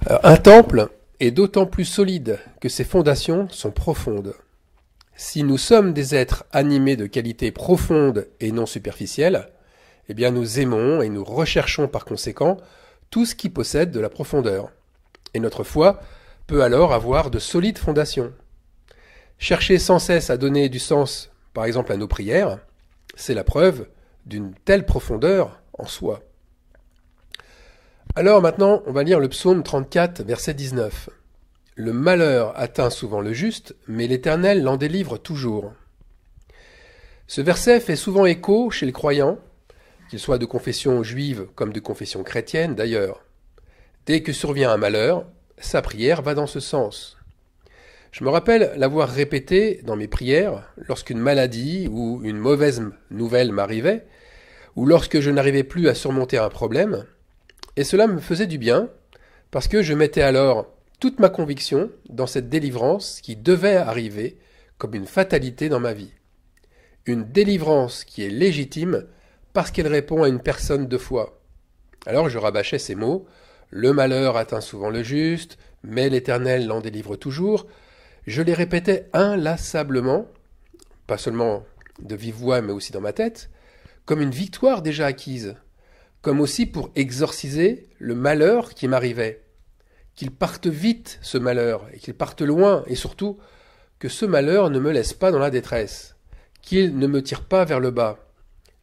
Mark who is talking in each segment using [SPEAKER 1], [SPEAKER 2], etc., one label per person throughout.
[SPEAKER 1] Un temple est d'autant plus solide que ses fondations sont profondes. Si nous sommes des êtres animés de qualités profondes et non superficielles, eh bien nous aimons et nous recherchons par conséquent tout ce qui possède de la profondeur. Et notre foi peut alors avoir de solides fondations. Chercher sans cesse à donner du sens, par exemple à nos prières, c'est la preuve d'une telle profondeur en soi. Alors maintenant, on va lire le psaume 34, verset 19. Le malheur atteint souvent le juste, mais l'Éternel l'en délivre toujours. Ce verset fait souvent écho chez les croyants, qu'ils soient de confession juive comme de confession chrétienne d'ailleurs. Dès que survient un malheur, sa prière va dans ce sens. Je me rappelle l'avoir répété dans mes prières lorsqu'une maladie ou une mauvaise nouvelle m'arrivait, ou lorsque je n'arrivais plus à surmonter un problème, et cela me faisait du bien, parce que je mettais alors toute ma conviction dans cette délivrance qui devait arriver comme une fatalité dans ma vie. Une délivrance qui est légitime parce qu'elle répond à une personne de foi. Alors je rabâchais ces mots, le malheur atteint souvent le juste, mais l'Éternel l'en délivre toujours. Je les répétais inlassablement, pas seulement de vive voix mais aussi dans ma tête, comme une victoire déjà acquise, comme aussi pour exorciser le malheur qui m'arrivait. Qu'il parte vite, ce malheur, et qu'il parte loin, et surtout, que ce malheur ne me laisse pas dans la détresse, qu'il ne me tire pas vers le bas,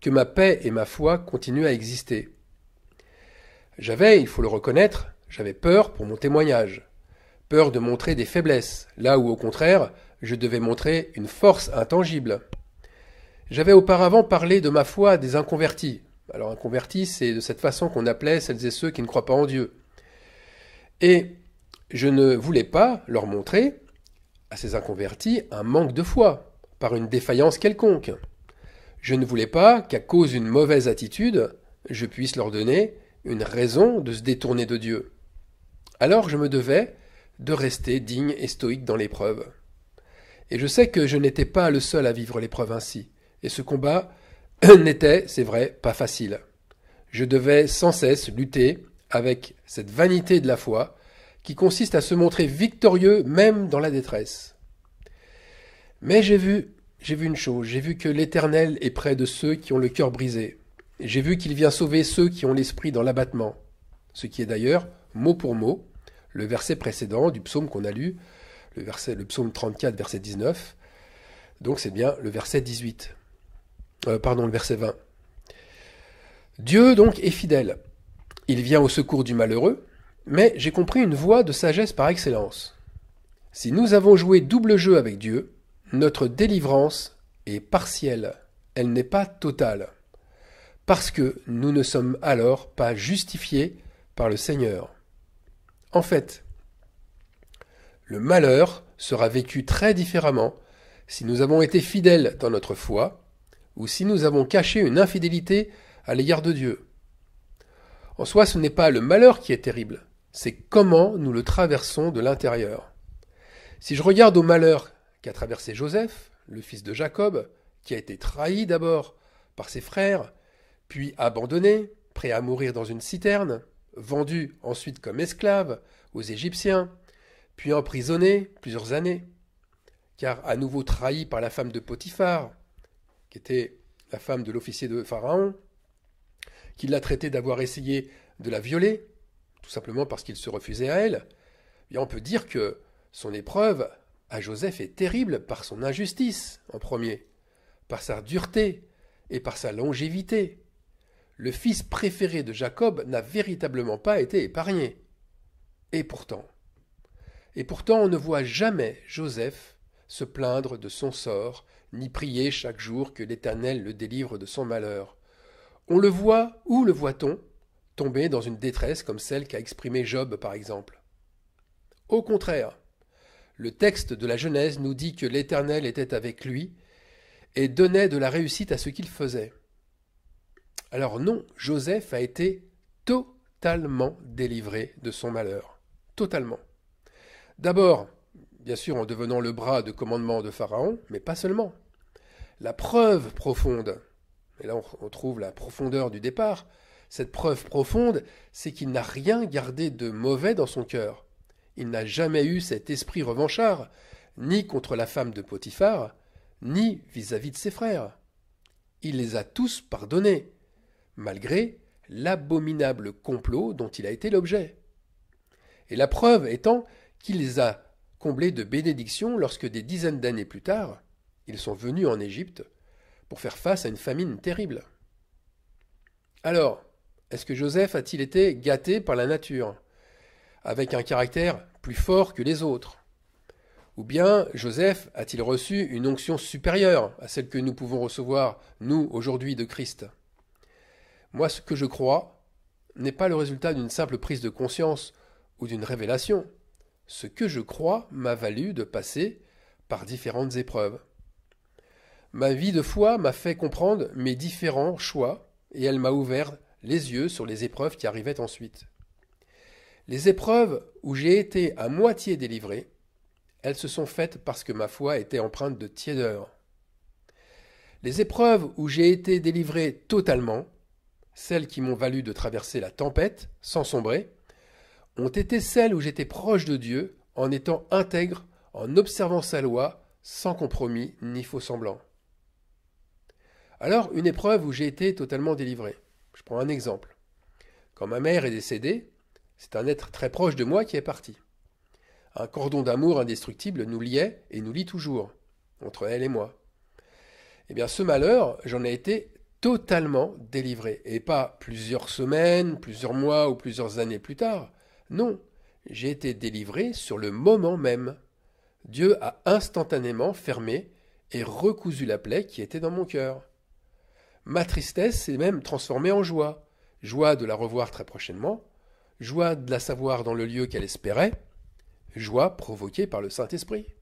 [SPEAKER 1] que ma paix et ma foi continuent à exister. J'avais, il faut le reconnaître, j'avais peur pour mon témoignage, peur de montrer des faiblesses, là où au contraire, je devais montrer une force intangible. J'avais auparavant parlé de ma foi à des inconvertis. Alors inconvertis, c'est de cette façon qu'on appelait celles et ceux qui ne croient pas en Dieu. Et je ne voulais pas leur montrer, à ces inconvertis, un manque de foi, par une défaillance quelconque. Je ne voulais pas qu'à cause d'une mauvaise attitude, je puisse leur donner une raison de se détourner de Dieu. Alors je me devais de rester digne et stoïque dans l'épreuve. Et je sais que je n'étais pas le seul à vivre l'épreuve ainsi. Et ce combat n'était, c'est vrai, pas facile. Je devais sans cesse lutter avec cette vanité de la foi qui consiste à se montrer victorieux même dans la détresse. Mais j'ai vu une chose, j'ai vu que l'Éternel est près de ceux qui ont le cœur brisé. J'ai vu qu'il vient sauver ceux qui ont l'esprit dans l'abattement. Ce qui est d'ailleurs, mot pour mot, le verset précédent du psaume qu'on a lu, le psaume 34, verset 19. Donc c'est bien le verset 18. Le verset 20. Dieu donc est fidèle. Il vient au secours du malheureux, mais j'ai compris une voie de sagesse par excellence. Si nous avons joué double jeu avec Dieu, notre délivrance est partielle, elle n'est pas totale, parce que nous ne sommes alors pas justifiés par le Seigneur. En fait, le malheur sera vécu très différemment si nous avons été fidèles dans notre foi, ou si nous avons caché une infidélité à l'égard de Dieu. En soi, ce n'est pas le malheur qui est terrible, c'est comment nous le traversons de l'intérieur. Si je regarde au malheur qu'a traversé Joseph, le fils de Jacob, qui a été trahi d'abord par ses frères, puis abandonné, prêt à mourir dans une citerne, vendu ensuite comme esclave aux Égyptiens, puis emprisonné plusieurs années, car à nouveau trahi par la femme de Potiphar, qui était la femme de l'officier de Pharaon, qui l'a traité d'avoir essayé de la violer, tout simplement parce qu'il se refusait à elle, eh bien on peut dire que son épreuve à Joseph est terrible par son injustice, en premier, par sa dureté et par sa longévité. Le fils préféré de Jacob n'a véritablement pas été épargné. Et pourtant, on ne voit jamais Joseph se plaindre de son sort, ni prier chaque jour que l'Éternel le délivre de son malheur. On le voit, où le voit-on, tomber dans une détresse comme celle qu'a exprimée Job par exemple. Au contraire, le texte de la Genèse nous dit que l'Éternel était avec lui et donnait de la réussite à ce qu'il faisait. Alors non, Joseph a été totalement délivré de son malheur. Totalement. D'abord, bien sûr en devenant le bras de commandement de Pharaon, mais pas seulement. La preuve profonde, et là on trouve la profondeur du départ, Cette preuve profonde, c'est qu'il n'a rien gardé de mauvais dans son cœur. Il n'a jamais eu cet esprit revanchard, ni contre la femme de Potiphar, ni vis-à-vis de ses frères. Il les a tous pardonnés, malgré l'abominable complot dont il a été l'objet. Et la preuve étant qu'il les a comblés de bénédictions lorsque des dizaines d'années plus tard, ils sont venus en Égypte pour faire face à une famine terrible. Alors, est-ce que Joseph a-t-il été gâté par la nature, avec un caractère plus fort que les autres? Ou bien Joseph a-t-il reçu une onction supérieure à celle que nous pouvons recevoir, nous, aujourd'hui, de Christ? Moi, ce que je crois n'est pas le résultat d'une simple prise de conscience ou d'une révélation. Ce que je crois m'a valu de passer par différentes épreuves. Ma vie de foi m'a fait comprendre mes différents choix et elle m'a ouvert les yeux sur les épreuves qui arrivaient ensuite. Les épreuves où j'ai été à moitié délivré, elles se sont faites parce que ma foi était empreinte de tiédeur. Les épreuves où j'ai été délivré totalement, celles qui m'ont valu de traverser la tempête sans sombrer, ont été celles où j'étais proche de Dieu en étant intègre, en observant sa loi, sans compromis ni faux semblant. Alors, une épreuve où j'ai été totalement délivré. Je prends un exemple. Quand ma mère est décédée, c'est un être très proche de moi qui est parti. Un cordon d'amour indestructible nous liait et nous lie toujours, entre elle et moi. Eh bien, ce malheur, j'en ai été totalement délivré. Et pas plusieurs semaines, plusieurs mois ou plusieurs années plus tard. Non, j'ai été délivré sur le moment même. Dieu a instantanément fermé et recousu la plaie qui était dans mon cœur. Ma tristesse s'est même transformée en joie. Joie de la revoir très prochainement, joie de la savoir dans le lieu qu'elle espérait, joie provoquée par le Saint-Esprit.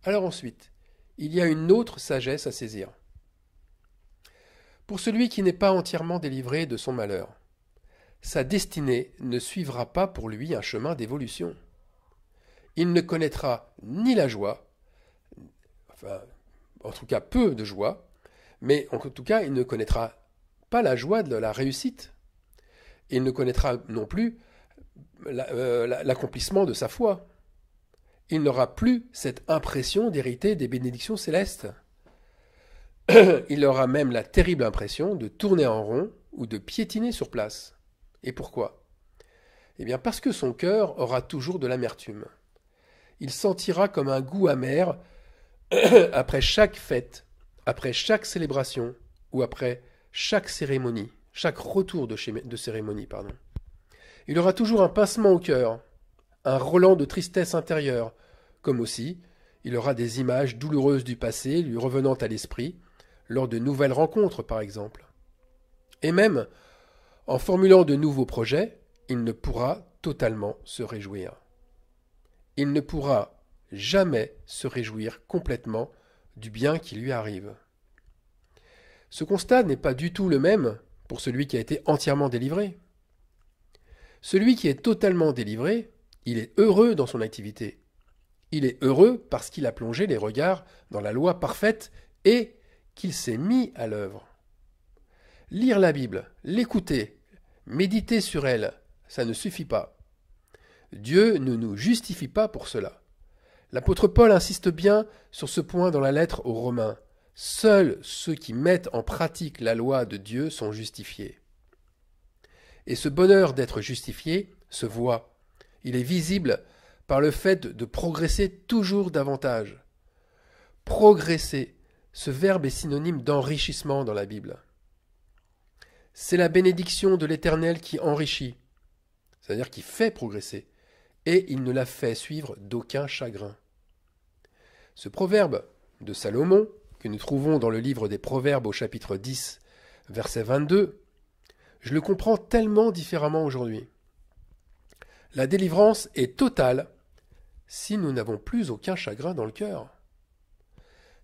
[SPEAKER 1] Alors ensuite, il y a une autre sagesse à saisir. Pour celui qui n'est pas entièrement délivré de son malheur, sa destinée ne suivra pas pour lui un chemin d'évolution. Il ne connaîtra ni la joie, enfin, en tout cas peu de joie, mais en tout cas, il ne connaîtra pas la joie de la réussite. Il ne connaîtra non plus l'accomplissement de sa foi. Il n'aura plus cette impression d'hériter des bénédictions célestes. Il aura même la terrible impression de tourner en rond ou de piétiner sur place. Et pourquoi? Eh bien parce que son cœur aura toujours de l'amertume. Il sentira comme un goût amer après chaque fête, après chaque célébration ou après chaque cérémonie, chaque retour de cérémonie, pardon. Il aura toujours un pincement au cœur, un relent de tristesse intérieure, comme aussi il aura des images douloureuses du passé lui revenant à l'esprit, lors de nouvelles rencontres par exemple. Et même, en formulant de nouveaux projets, il ne pourra totalement se réjouir. Il ne pourra jamais se réjouir complètement du bien qui lui arrive. Ce constat n'est pas du tout le même pour celui qui a été entièrement délivré. Celui qui est totalement délivré, il est heureux dans son activité. Il est heureux parce qu'il a plongé les regards dans la loi parfaite et qu'il s'est mis à l'œuvre. Lire la Bible, l'écouter, méditer sur elle, ça ne suffit pas. Dieu ne nous justifie pas pour cela. L'apôtre Paul insiste bien sur ce point dans la lettre aux Romains. Seuls ceux qui mettent en pratique la loi de Dieu sont justifiés. Et ce bonheur d'être justifié se voit. Il est visible par le fait de progresser toujours davantage. Progresser, ce verbe est synonyme d'enrichissement dans la Bible. C'est la bénédiction de l'Éternel qui enrichit, c'est-à-dire qui fait progresser, et il ne la fait suivre d'aucun chagrin. Ce proverbe de Salomon, que nous trouvons dans le livre des Proverbes au chapitre 10, verset 22, je le comprends tellement différemment aujourd'hui. La délivrance est totale si nous n'avons plus aucun chagrin dans le cœur.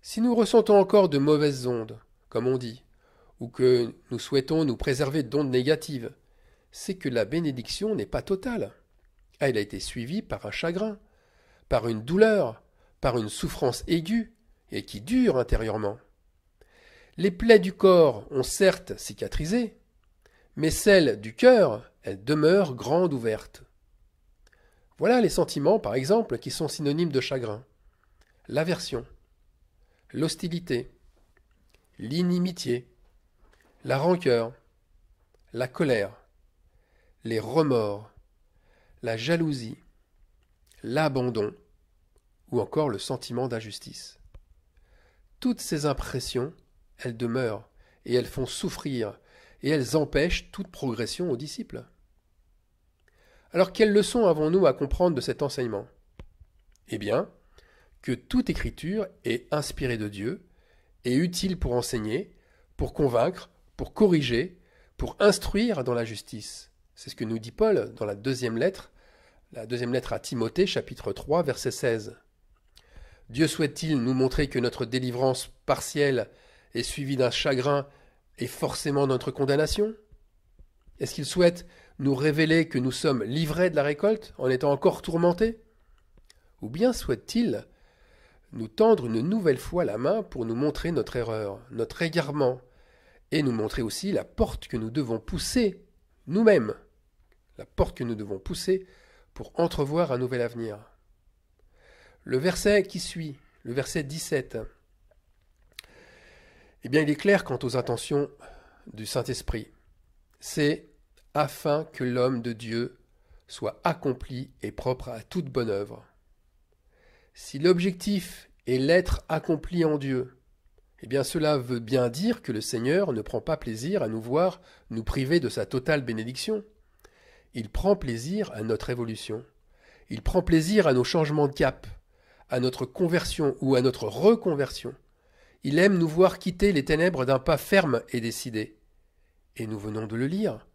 [SPEAKER 1] Si nous ressentons encore de mauvaises ondes, comme on dit, ou que nous souhaitons nous préserver d'ondes négatives, c'est que la bénédiction n'est pas totale. Elle a été suivie par un chagrin, par une douleur, par une souffrance aiguë et qui dure intérieurement. Les plaies du corps ont certes cicatrisé, Mais celle du cœur, elle demeure grande ouverte. Voilà les sentiments, par exemple, qui sont synonymes de chagrin. L'aversion, l'hostilité, l'inimitié, la rancœur, la colère, les remords, la jalousie, l'abandon ou encore le sentiment d'injustice. Toutes ces impressions, elles demeurent et elles font souffrir et elles empêchent toute progression aux disciples. Alors quelle leçon avons-nous à comprendre de cet enseignement? Eh bien, que toute écriture est inspirée de Dieu et utile pour enseigner, pour convaincre, pour corriger, pour instruire dans la justice. C'est ce que nous dit Paul dans la deuxième lettre à Timothée, chapitre 3, verset 16. Dieu souhaite-t-il nous montrer que notre délivrance partielle est suivie d'un chagrin et forcément notre condamnation? Est-ce qu'il souhaite nous révéler que nous sommes livrés de la récolte en étant encore tourmentés? Ou bien souhaite-t-il nous tendre une nouvelle fois la main pour nous montrer notre erreur, notre égarement, et nous montrer aussi la porte que nous devons pousser nous-mêmes, la porte que nous devons pousser pour entrevoir un nouvel avenir. Le verset qui suit, le verset 17, eh bien il est clair quant aux intentions du Saint-Esprit. C'est afin que l'homme de Dieu soit accompli et propre à toute bonne œuvre. Si l'objectif est l'être accompli en Dieu, eh bien cela veut bien dire que le Seigneur ne prend pas plaisir à nous voir nous priver de sa totale bénédiction. Il prend plaisir à notre évolution. Il prend plaisir à nos changements de cap, à notre conversion ou à notre reconversion. Il aime nous voir quitter les ténèbres d'un pas ferme et décidé. Et nous venons de le lire.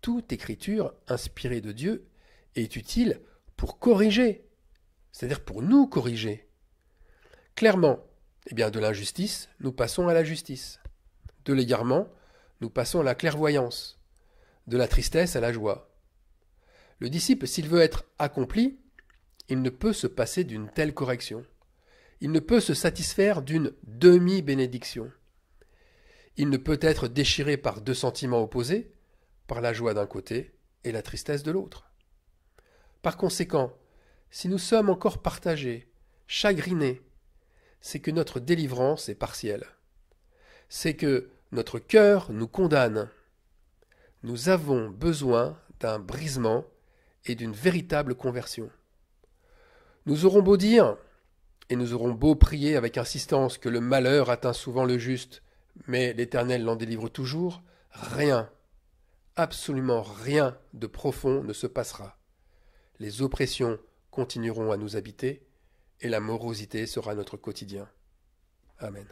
[SPEAKER 1] Toute écriture inspirée de Dieu est utile pour corriger, c'est-à-dire pour nous corriger. Clairement, eh bien de l'injustice, nous passons à la justice. De l'égarement, nous passons à la clairvoyance. De la tristesse à la joie. Le disciple, s'il veut être accompli, il ne peut se passer d'une telle correction. Il ne peut se satisfaire d'une demi-bénédiction. Il ne peut être déchiré par deux sentiments opposés, par la joie d'un côté et la tristesse de l'autre. Par conséquent, si nous sommes encore partagés, chagrinés, c'est que notre délivrance est partielle. C'est que notre cœur nous condamne. Nous avons besoin d'un brisement et d'une véritable conversion. Nous aurons beau dire, et nous aurons beau prier avec insistance que le malheur atteint souvent le juste, mais l'Éternel l'en délivre toujours, rien, absolument rien de profond ne se passera. Les oppressions continueront à nous habiter, et la morosité sera notre quotidien. Amen.